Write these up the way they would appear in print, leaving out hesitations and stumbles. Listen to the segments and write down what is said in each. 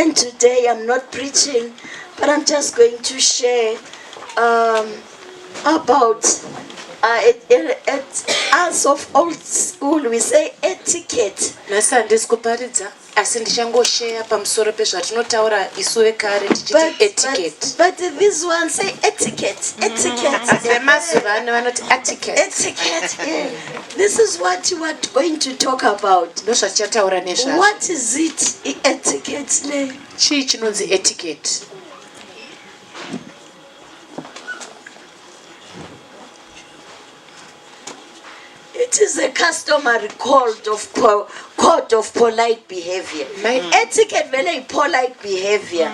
And today I'm not preaching, but I'm just going to share about us of old school we say etiquette. But this one say etiquette. Etiquette. Etiquette. Yeah. This is what you are going to talk about. What is it? Etiquette. Etiquette. It is a customary code of polite behavior. Etiquette very polite behavior.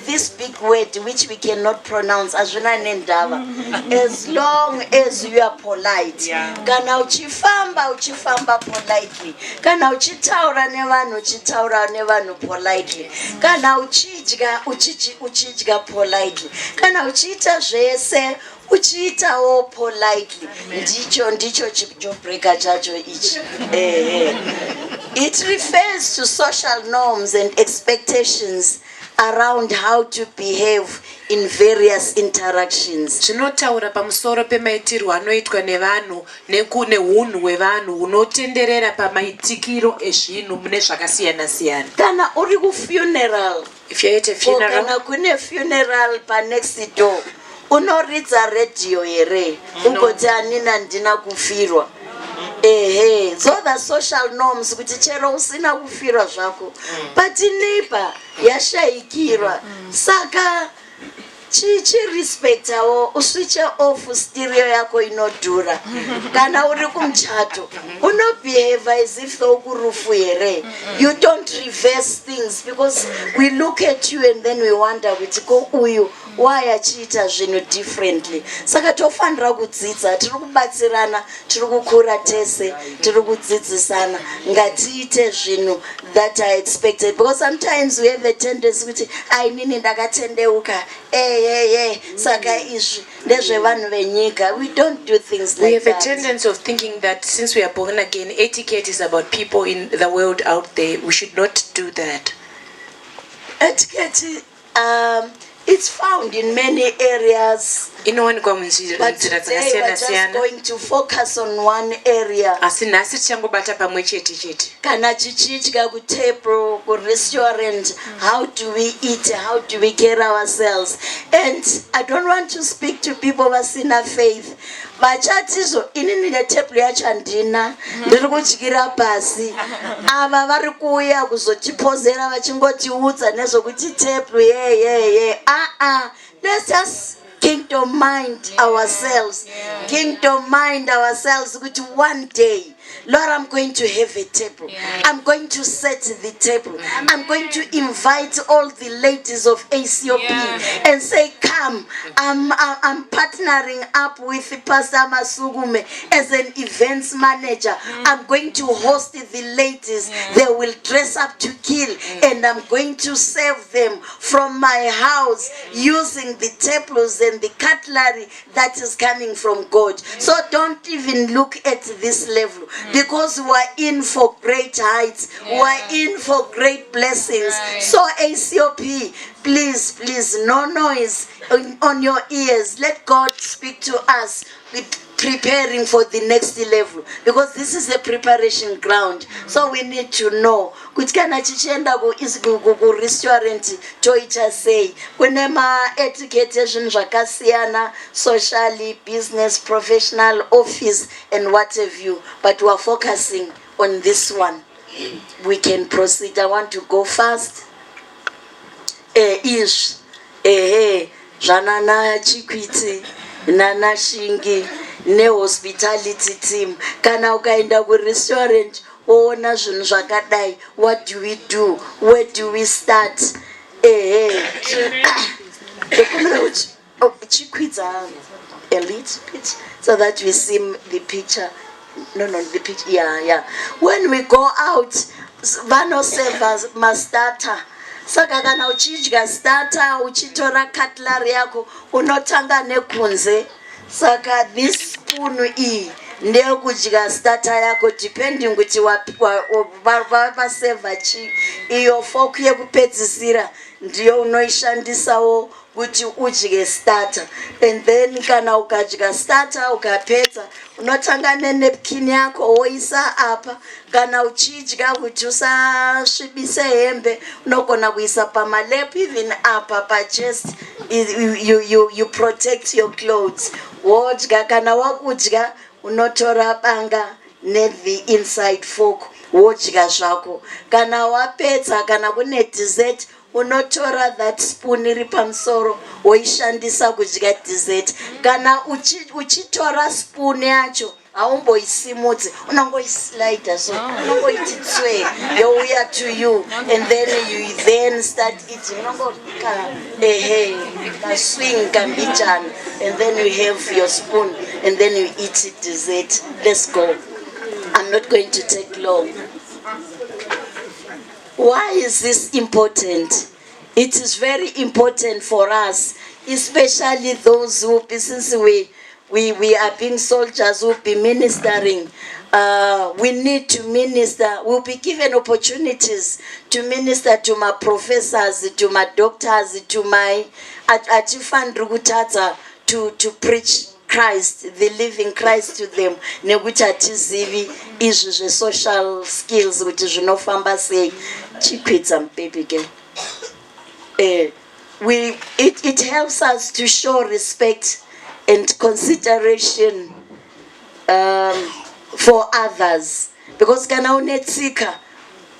This big word which we cannot pronounce as long as you are polite. Kana uchifamba politely. Kana uchitaura nevanhu politely. Kana uchidya politely. Kana uchita zvese uchitawo politely. Ndicho chibreaker chacho ichi. It refers to social norms and expectations around how to behave in various interactions. Zvinotaura pamusoro pemaitirwo anoitwa nevanhu nekune hunhu hwevanhu hunotenderera pamaitikiro ezvinhu mune zvakasiyana siyana. Kana uri kufuneral, if you're at a funeral, kana kune funeral pa next door, unoridza radio here ungoti anina ndina kufirwa. So the social norms kuti chero usina kufirwa zvako but neighbor yashaikirwa saka chichi respect awo uswitch off stereo yako inodhura kana uri kumchato uno behave as if ukurufu here. You don't reverse things because we look at you and then we wonder kuti ko uyu why achiita zvinhu differently. Saka tofanira kudzidza, tiri kubatsirana, tiri kukura tese, tiri kudzidzisana, ngatiite zvinhu that are expected because sometimes we have a tendency kuti ainini ndakatendeuka saka izvi ndezvevanhu venyika. We don't do things like that. We have a tendency of thinking that since we are born again, etiquette is about people in the world out there. We should not do that. Etiquette it's found in many areas. But today we're just going to focus on one area. Kana chichidya ku table, ku restaurant, how do we eat, how do we care ourselves? And I don't want to speak to people vasina faith. Vachatizo inini ne table yacho andina ndiri kudyira pasi ava vari kuuya kuzotipozera vachingotiudza nezvokuti table let's just kingdom mind ourselves. Kingdom mind ourselves with one day, Lord, I'm going to have a table. I'm going to set the table. I'm going to invite all the ladies of ACOP and say, come. I'm partnering up with Pastor Masugume as an events manager. I'm going to host the ladies. They will dress up to kill and I'm going to serve them from my house using the tables and the cutlery that is coming from God. So don't even look at this level because we are in for great heights. We are in for great blessings. So ACOP, please, no noise on your ears. Let God speak to us with preparing for the next level because this is a preparation ground. So we need to know kuti kana chichenda ku restaurant toita say kune ma etiquette zvinhu zvakasiyana, socially, business, professional, office and what have you, but we are focusing on this one. We can proceed. I want to go fast. Janana Chikwiti Nana Shingi ne hospitality team. Kana ukaenda ku restaurant ona zvinhu zvakadai, what do we do? Where do we start? Chikwita a little bit so that we see the picture. No, the picture. Yeah. When we go out, vano servers must starter. Saka kana uchidya starter uchitora cutlery yako unotanga nekunze. Saka this spoon ndeyekudya starter yako depending kuti vaseva chi. Iyo fork yekupedzisira ndiyo unoishandisawo kuti udye starter. And then kana ukadya starter ukapedza unotanga nenepkin yako woisa apa. Kana uchidya kuti usasvibise hembe unogona kuisa pamalap even apa pachest. You protect your clothes. Wodya kana wakudya unotora banga the inside fork wodya zvako. Kana wapedza kana kune dessert unotora that spoon iri pamusoro woishandisa kudya dessert. Kana uchitora spoon yacho haumboisimudzi unongoislida so unongoiti tswe youya to you and then you then start eating unongoka kaswing kambijana and then you have your spoon and then you eat it dessert. Let's go. I'm not going to take long. Why is this important? It is very important for us, especially those who, since we are being soldiers, who will be ministering. We need to minister. We'll be given opportunities to minister to my professors, to my doctors, to my to preach Christ, the living Christ to them. Nekuti atizivi izvi zve-social skills kuti zvinofamba sei. Chikwidza baby girl. It helps us to show respect and consideration for others. Because kana unetsika,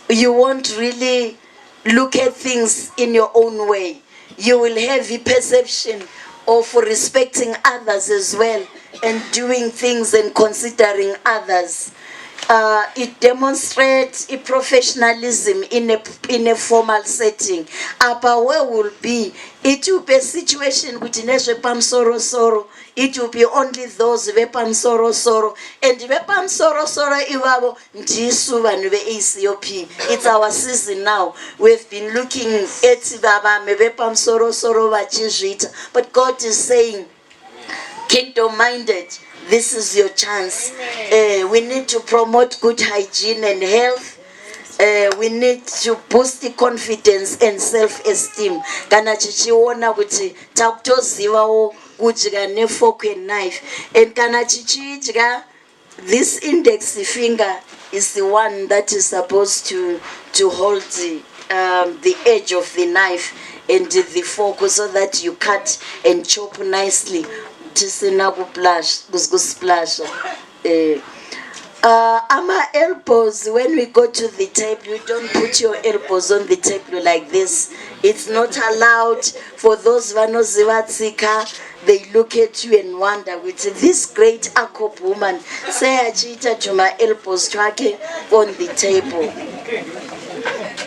you won't really look at things in your own way. You will have a perception of respecting others as well and doing things and considering others. It demonstrates a professionalism in a formal setting. Apa where will be, it will be a situation with pam soro soro. It will be only those vepam soro soro and vepam soro soro iwabo ndisu vanhu ve-ACOP. It's our season now. We've been looking at vavame vepam soro soro vachizvita, but God is saying, kingdom-minded, this is your chance. We need to promote good hygiene and health. We need to boost the confidence and self-esteem. Kana chichiona kuti takutozivawo kudya nefork and knife. And kana chichidya, this index finger is the one that is supposed to hold the edge of the knife and the fork so that you cut and chop nicely. Our elbows, when we go to the table, you don't put your elbows on the table like this. It's not allowed. For those vanozivatsika, they look at you and wonder, with this great Akop woman, say achita to my elbows twake on the table.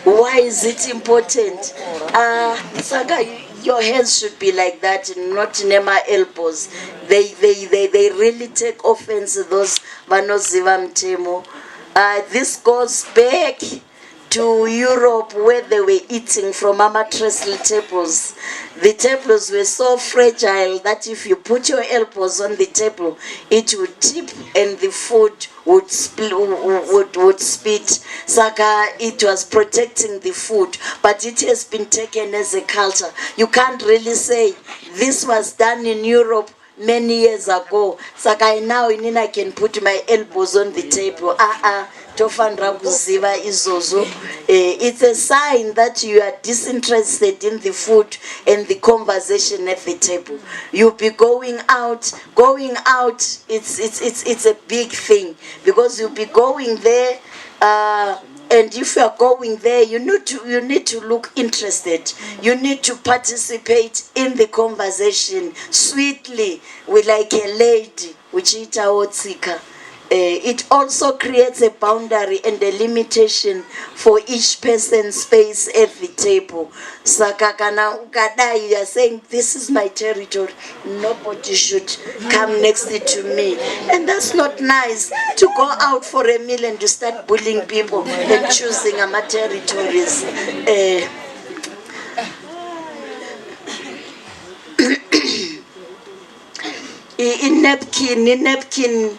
Why is it important? Your hands should be like that, not nema elbows. They really take offense, those vanoziva mtemo. This goes back to Europe, where they were eating from trestle tables. The tables were so fragile that if you put your elbows on the table, it would tip and the food would spit. Saka, it was protecting the food, but it has been taken as a culture. You can't really say this was done in Europe many years ago. Saka, now I can put my elbows on the table. Tofandra kuziva izozo. It's a sign that you are disinterested in the food and the conversation at the table. You'll be going out. It's a big thing, because you'll be going there. And if you are going there, you need to look interested. You need to participate in the conversation sweetly, with like a lady, which is otsika. It also creates a boundary and a limitation for each person's space at the table. Sakakana ukadai, you are saying, this is my territory. Nobody should come next to me. And that's not nice, to go out for a meal and to start bullying people and choosing territories. In napkin,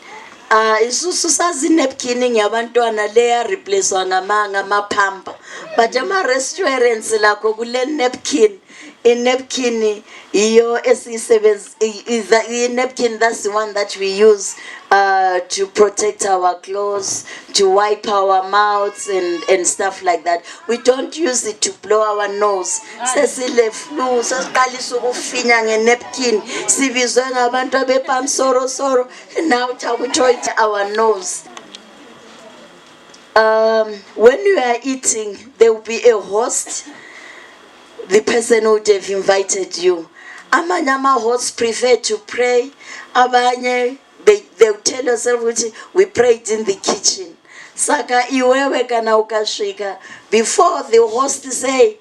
isusu sazi napkin ngiyabantwana leya replacewa ngamaphampa, but ama-restaurants lakho kule napkin. I-napkin iyo i-napkin, that's the one that we use to protect our clothes, to wipe our mouths and stuff like that. We don't use it to blow our nose. Sesile flu, sesiqalisa ukufinya nge-napkin, sibizwe ngabantu abepamsorosoro, now takutoit our nose. When you are eating, there will be a host. The person would have invited you. Amanyama hosts prefer to pray. Abanye, they'll tell yourself, we prayed in the kitchen. Saka iwewe kana ukashika. Before the host say,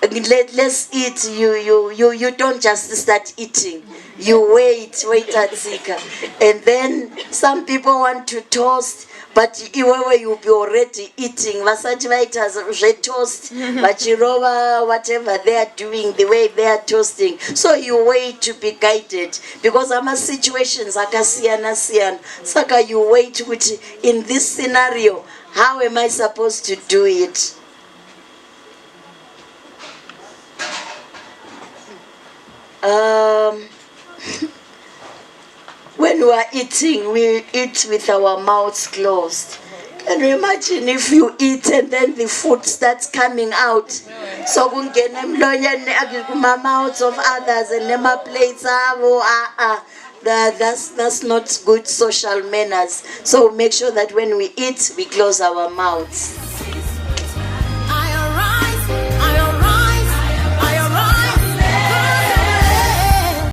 let's eat, you don't just start eating. You wait atsika. And then some people want to toast, but iwewe you'll be already eating. Vasachi vaita toast, vachirova, whatever they are doing, the way they are toasting. So you wait to be guided, because ama situations akasiyana. Saka you wait, which in this scenario, how am I supposed to do it? When we are eating, we eat with our mouths closed. Can you imagine if you eat and then the food starts coming out? So kungena emlonyeni kuma mouths of others and nema plates abo. That's not good social manners. So make sure that when we eat, we close our mouths.